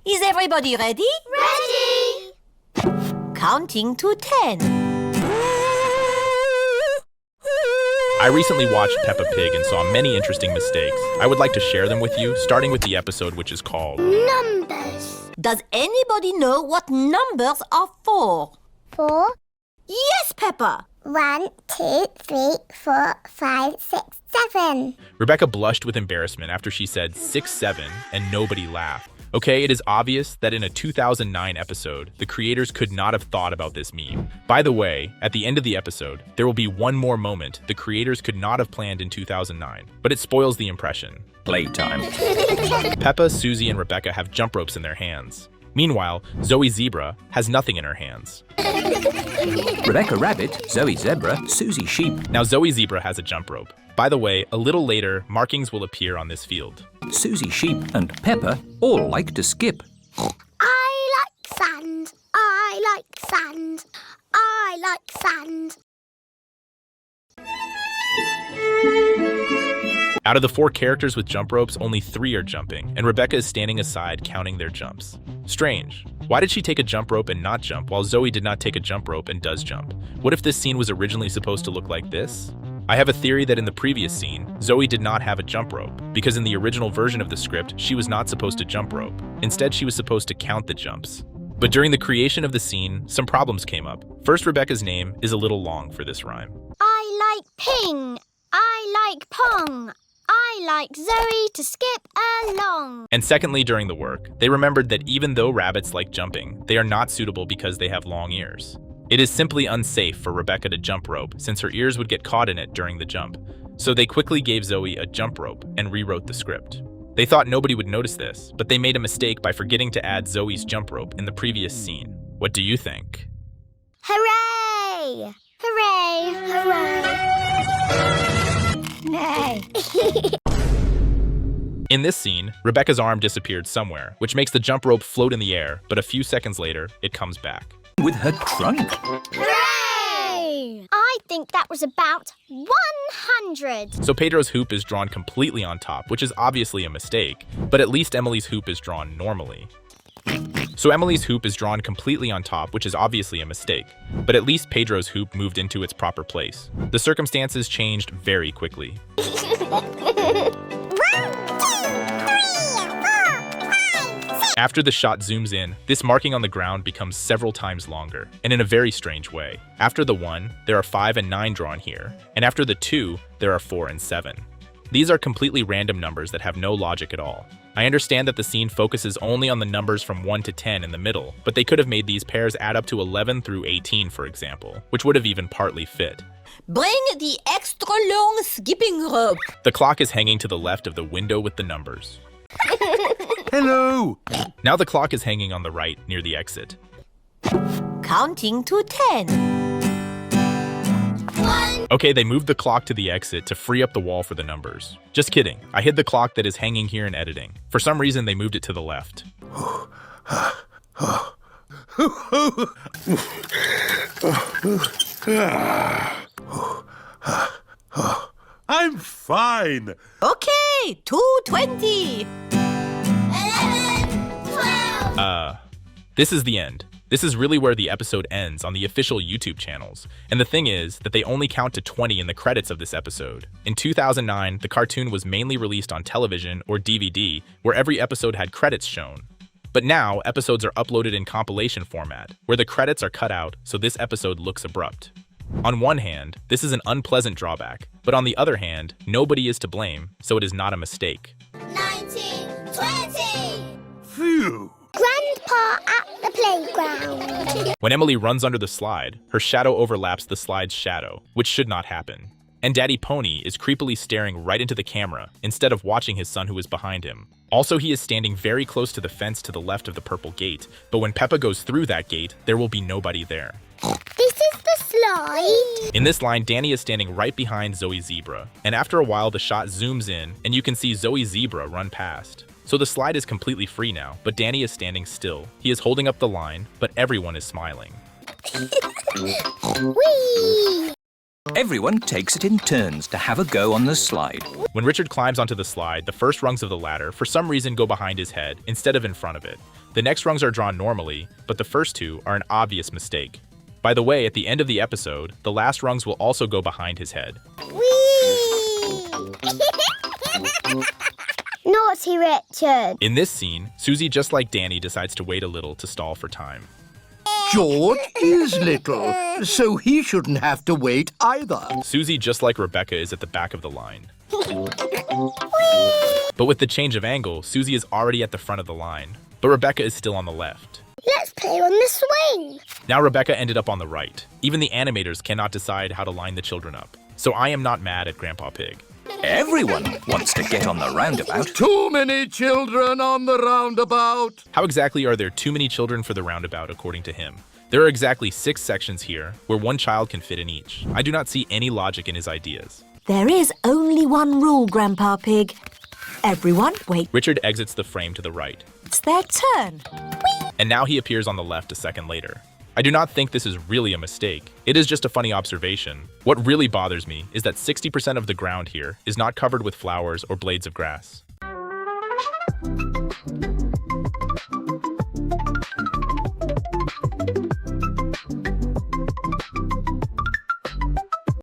Is everybody ready? Ready! Counting to 10. I recently watched Peppa Pig and saw many interesting mistakes. I would like to share them with you, starting with the episode which is called Numbers. Does anybody know what numbers are for? 4. Yes, Peppa. 1, 2, 3, 4, 5, 6, 7. Rebecca blushed with embarrassment after she said 6, 7, and nobody laughed. Okay, it is obvious that in a 2009 episode, the creators could not have thought about this meme. By the way, at the end of the episode, there will be one more moment the creators could not have planned in 2009, but it spoils the impression. Playtime. Peppa, Susie, and Rebecca have jump ropes in their hands. Meanwhile, Zoe Zebra has nothing in her hands. Rebecca Rabbit, Zoe Zebra, Susie Sheep. Now Zoe Zebra has a jump rope. By the way, a little later, markings will appear on this field. Susie Sheep and Peppa all like to skip. I like sand. I like sand. I like sand. Out of the 4 characters with jump ropes, only 3 are jumping, and Rebecca is standing aside counting their jumps. Strange. Why did she take a jump rope and not jump, while Zoe did not take a jump rope and does jump? What if this scene was originally supposed to look like this? I have a theory that in the previous scene, Zoe did not have a jump rope, because in the original version of the script, she was not supposed to jump rope. Instead, she was supposed to count the jumps. But during the creation of the scene, some problems came up. First, Rebecca's name is a little long for this rhyme. I like ping. I like pong. I like Zoe to skip along. And secondly, during the work, they remembered that even though rabbits like jumping, they are not suitable because they have long ears. It is simply unsafe for Rebecca to jump rope since her ears would get caught in it during the jump. So they quickly gave Zoe a jump rope and rewrote the script. They thought nobody would notice this, but they made a mistake by forgetting to add Zoe's jump rope in the previous scene. What do you think? Hooray! Hooray! Hooray! Nay. In this scene, Rebecca's arm disappeared somewhere, which makes the jump rope float in the air, but a few seconds later, it comes back. With her trunk. Hooray! I think that was about 100. So Pedro's hoop is drawn completely on top, which is obviously a mistake, but at least Emily's hoop is drawn normally. So Emily's hoop is drawn completely on top, which is obviously a mistake, but at least Pedro's hoop moved into its proper place. The circumstances changed very quickly. 1, 2, 3, 4, 5, 6. After the shot zooms in, this marking on the ground becomes several times longer, and in a very strange way. After the 1, there are 5 and 9 drawn here, and after the 2, there are 4 and 7. These are completely random numbers that have no logic at all. I understand that the scene focuses only on the numbers from 1 to 10 in the middle, but they could have made these pairs add up to 11 through 18, for example, which would have even partly fit. Bring the extra long skipping rope. The clock is hanging to the left of the window with the numbers. Hello! Now the clock is hanging on the right near the exit. Counting to 10. 1. Okay, they moved the clock to the exit to free up the wall for the numbers. Just kidding. I hid the clock that is hanging here in editing. For some reason, they moved it to the left. I'm fine. Okay, 2:20. 11, 12. This is the end. This is really where the episode ends on the official YouTube channels. And the thing is that they only count to 20 in the credits of this episode. In 2009, the cartoon was mainly released on television or DVD, where every episode had credits shown. But now, episodes are uploaded in compilation format, where the credits are cut out, so this episode looks abrupt. On one hand, this is an unpleasant drawback, but on the other hand, nobody is to blame, so it is not a mistake. 19, 20. Phew. Grandpa at the playground. When Emily runs under the slide, her shadow overlaps the slide's shadow, which should not happen. And Daddy Pony is creepily staring right into the camera instead of watching his son who is behind him. Also, he is standing very close to the fence to the left of the purple gate, but when Peppa goes through that gate, there will be nobody there. This is the slide. In this line, Danny is standing right behind Zoe Zebra, and after a while the shot zooms in and you can see Zoe Zebra run past. So the slide is completely free now, but Danny is standing still. He is holding up the line, but everyone is smiling. Whee! Everyone takes it in turns to have a go on the slide. When Richard climbs onto the slide, the first rungs of the ladder for some reason go behind his head instead of in front of it. The next rungs are drawn normally, but the first two are an obvious mistake. By the way, at the end of the episode, the last rungs will also go behind his head. Whee! Naughty Richard. In this scene, Susie, just like Danny, decides to wait a little to stall for time. George is little, so he shouldn't have to wait either. Susie, just like Rebecca, is at the back of the line. But with the change of angle, Susie is already at the front of the line, but Rebecca is still on the left. Let's play on the swing. Now Rebecca ended up on the right. Even the animators cannot decide how to line the children up. So I am not mad at Grandpa Pig. Everyone wants to get on the roundabout. Too many children on the roundabout. How exactly are there too many children for the roundabout, according to him? There are exactly 6 sections here, where one child can fit in each. I do not see any logic in his ideas. There is only one rule, Grandpa Pig. Everyone, wait. Richard exits the frame to the right. It's their turn. And now he appears on the left a second later. I do not think this is really a mistake. It is just a funny observation. What really bothers me is that 60% of the ground here is not covered with flowers or blades of grass.